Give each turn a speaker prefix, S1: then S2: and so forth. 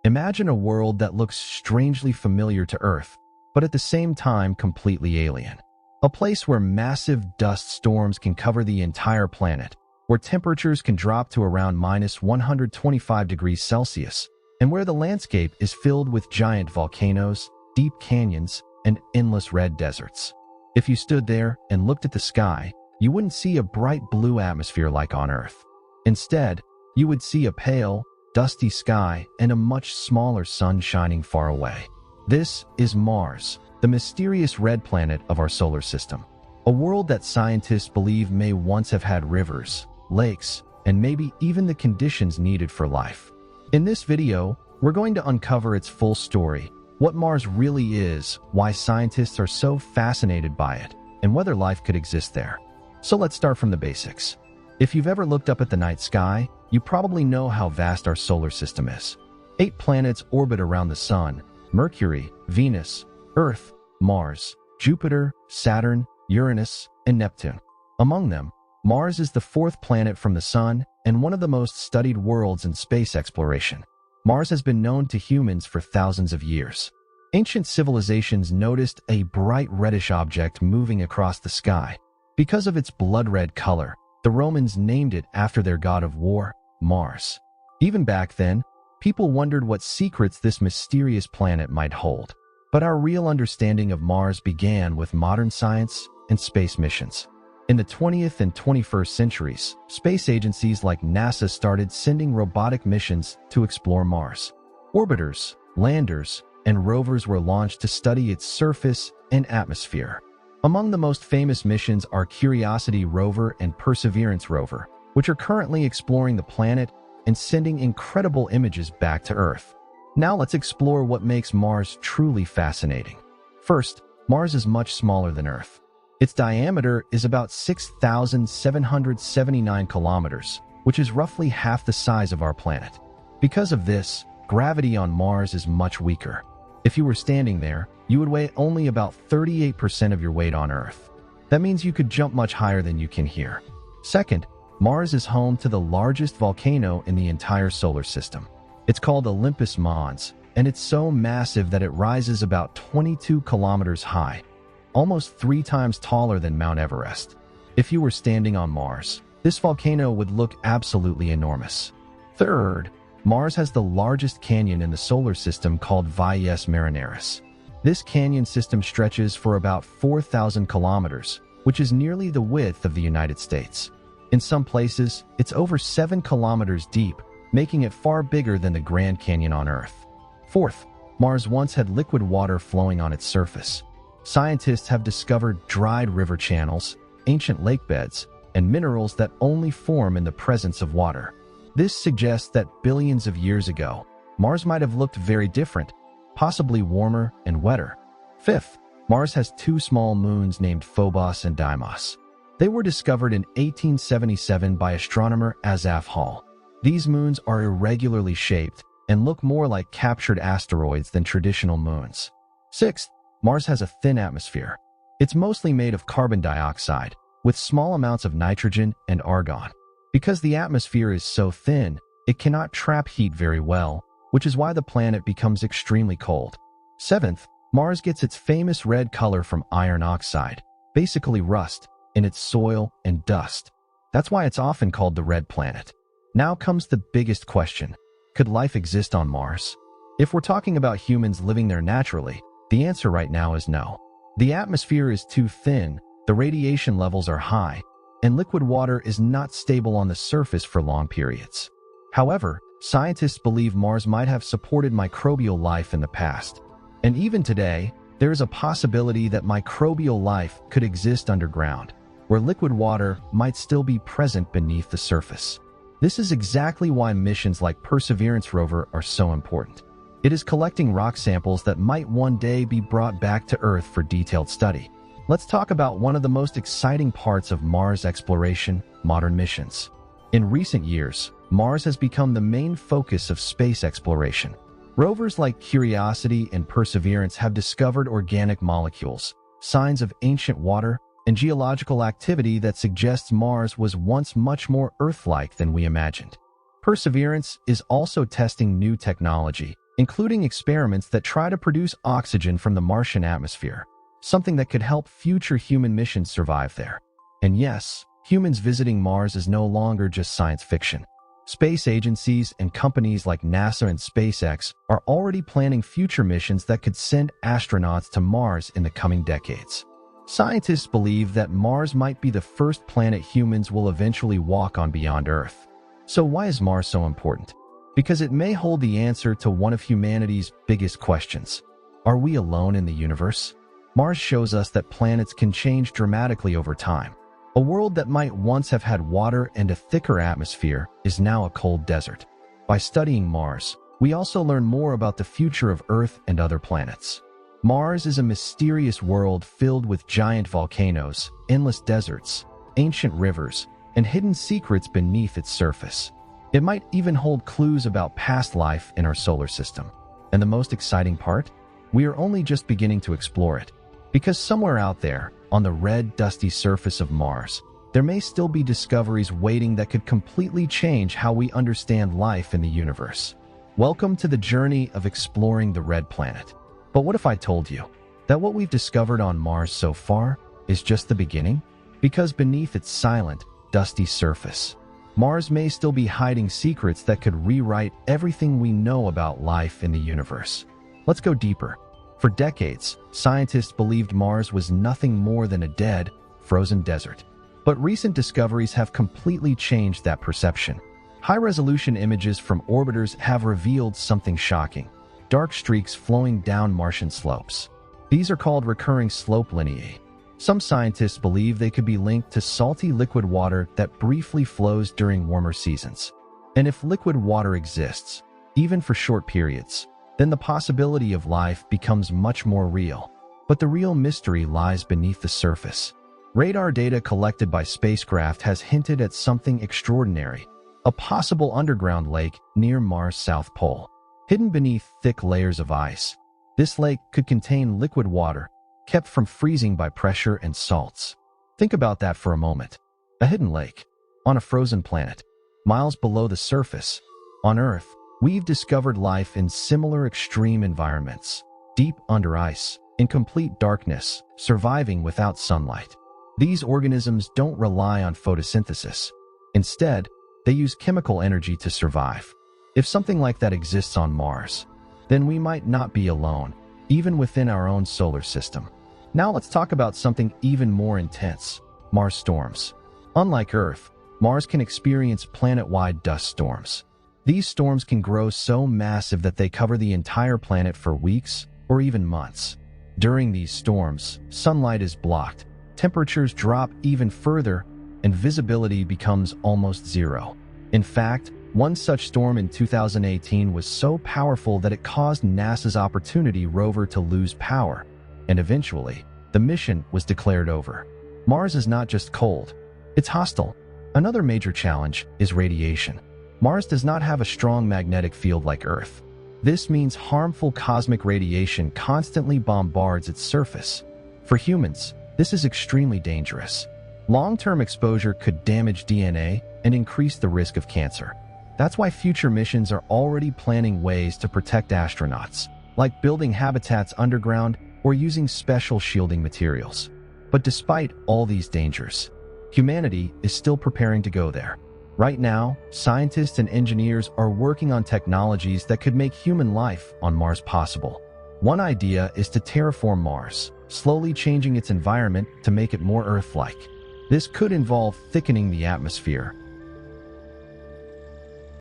S1: Imagine a world that looks strangely familiar to Earth, but at the same time completely alien. A place where massive dust storms can cover the entire planet, where temperatures can drop to around minus 125 degrees Celsius, and where the landscape is filled with giant volcanoes, deep canyons, and endless red deserts. If you stood there and looked at the sky, you wouldn't see a bright blue atmosphere like on Earth. Instead, you would see a pale, dusty sky and a much smaller sun shining far away. This is Mars, the mysterious red planet of our solar system. A world that scientists believe may once have had rivers, lakes, and maybe even the conditions needed for life. In this video, we're going to uncover its full story, what Mars really is, why scientists are so fascinated by it, and whether life could exist there. So let's start from the basics. If you've ever looked up at the night sky, you probably know how vast our solar system is. 8 planets orbit around the Sun: Mercury, Venus, Earth, Mars, Jupiter, Saturn, Uranus, and Neptune. Among them, Mars is the 4th planet from the Sun and one of the most studied worlds in space exploration. Mars has been known to humans for thousands of years. Ancient civilizations noticed a bright reddish object moving across the sky. Because of its blood-red color, the Romans named it after their god of war, Mars. Even back then, people wondered what secrets this mysterious planet might hold. But our real understanding of Mars began with modern science and space missions. In the 20th and 21st centuries, space agencies like NASA started sending robotic missions to explore Mars. Orbiters, landers, and rovers were launched to study its surface and atmosphere. Among the most famous missions are Curiosity rover and Perseverance rover, which are currently exploring the planet and sending incredible images back to Earth. Now let's explore what makes Mars truly fascinating. First, Mars is much smaller than Earth. Its diameter is about 6,779 kilometers, which is roughly half the size of our planet. Because of this, gravity on Mars is much weaker. If you were standing there, you would weigh only about 38% of your weight on Earth. That means you could jump much higher than you can here. Second, Mars is home to the largest volcano in the entire solar system. It's called Olympus Mons, and it's so massive that it rises about 22 kilometers high, almost 3 times taller than Mount Everest. If you were standing on Mars, this volcano would look absolutely enormous. Third, Mars has the largest canyon in the solar system called Valles Marineris. This canyon system stretches for about 4,000 kilometers, which is nearly the width of the United States. In some places, it's over 7 kilometers deep, making it far bigger than the Grand Canyon on Earth. Fourth, Mars once had liquid water flowing on its surface. Scientists have discovered dried river channels, ancient lake beds, and minerals that only form in the presence of water. This suggests that billions of years ago, Mars might have looked very different, possibly warmer and wetter. Fifth, Mars has 2 small moons named Phobos and Deimos. They were discovered in 1877 by astronomer Asaph Hall. These moons are irregularly shaped and look more like captured asteroids than traditional moons. Sixth, Mars has a thin atmosphere. It's mostly made of carbon dioxide, with small amounts of nitrogen and argon. Because the atmosphere is so thin, it cannot trap heat very well, which is why the planet becomes extremely cold. Seventh, Mars gets its famous red color from iron oxide, basically rust, in its soil and dust. That's why it's often called the red planet. Now comes the biggest question. Could life exist on Mars? If we're talking about humans living there naturally, the answer right now is no. The atmosphere is too thin, the radiation levels are high, and liquid water is not stable on the surface for long periods. However, scientists believe Mars might have supported microbial life in the past. And even today, there is a possibility that microbial life could exist underground, where liquid water might still be present beneath the surface. This is exactly why missions like Perseverance rover are so important. It is collecting rock samples that might one day be brought back to Earth for detailed study. Let's talk about one of the most exciting parts of Mars exploration: modern missions. In recent years, Mars has become the main focus of space exploration. Rovers like Curiosity and Perseverance have discovered organic molecules, signs of ancient water, and geological activity that suggests Mars was once much more Earth-like than we imagined. Perseverance is also testing new technology, including experiments that try to produce oxygen from the Martian atmosphere, something that could help future human missions survive there. And yes, humans visiting Mars is no longer just science fiction. Space agencies and companies like NASA and SpaceX are already planning future missions that could send astronauts to Mars in the coming decades. Scientists believe that Mars might be the first planet humans will eventually walk on beyond Earth. So why is Mars so important? Because it may hold the answer to one of humanity's biggest questions. Are we alone in the universe? Mars shows us that planets can change dramatically over time. A world that might once have had water and a thicker atmosphere is now a cold desert. By studying Mars, we also learn more about the future of Earth and other planets. Mars is a mysterious world filled with giant volcanoes, endless deserts, ancient rivers, and hidden secrets beneath its surface. It might even hold clues about past life in our solar system. And the most exciting part? We are only just beginning to explore it. Because somewhere out there, on the red, dusty surface of Mars, there may still be discoveries waiting that could completely change how we understand life in the universe. Welcome to the journey of exploring the red planet. But what if I told you that what we've discovered on Mars so far is just the beginning? Because beneath its silent, dusty surface, Mars may still be hiding secrets that could rewrite everything we know about life in the universe. Let's go deeper. For decades, scientists believed Mars was nothing more than a dead, frozen desert. But recent discoveries have completely changed that perception. High-resolution images from orbiters have revealed something shocking: dark streaks flowing down Martian slopes. These are called recurring slope lineae. Some scientists believe they could be linked to salty liquid water that briefly flows during warmer seasons. And if liquid water exists, even for short periods, then the possibility of life becomes much more real. But the real mystery lies beneath the surface. Radar data collected by spacecraft has hinted at something extraordinary: a possible underground lake near Mars' South Pole. Hidden beneath thick layers of ice, this lake could contain liquid water, kept from freezing by pressure and salts. Think about that for a moment. A hidden lake, on a frozen planet, miles below the surface. On Earth, we've discovered life in similar extreme environments, deep under ice, in complete darkness, surviving without sunlight. These organisms don't rely on photosynthesis. Instead, they use chemical energy to survive. If something like that exists on Mars, then we might not be alone, even within our own solar system. Now let's talk about something even more intense: Mars storms. Unlike Earth, Mars can experience planet-wide dust storms. These storms can grow so massive that they cover the entire planet for weeks or even months. During these storms, sunlight is blocked, temperatures drop even further, and visibility becomes almost zero. In fact, one such storm in 2018 was so powerful that it caused NASA's Opportunity rover to lose power, and eventually, the mission was declared over. Mars is not just cold, it's hostile. Another major challenge is radiation. Mars does not have a strong magnetic field like Earth. This means harmful cosmic radiation constantly bombards its surface. For humans, this is extremely dangerous. Long-term exposure could damage DNA and increase the risk of cancer. That's why future missions are already planning ways to protect astronauts, like building habitats underground or using special shielding materials. But despite all these dangers, humanity is still preparing to go there. Right now, scientists and engineers are working on technologies that could make human life on Mars possible. One idea is to terraform Mars, slowly changing its environment to make it more Earth-like. This could involve thickening the atmosphere,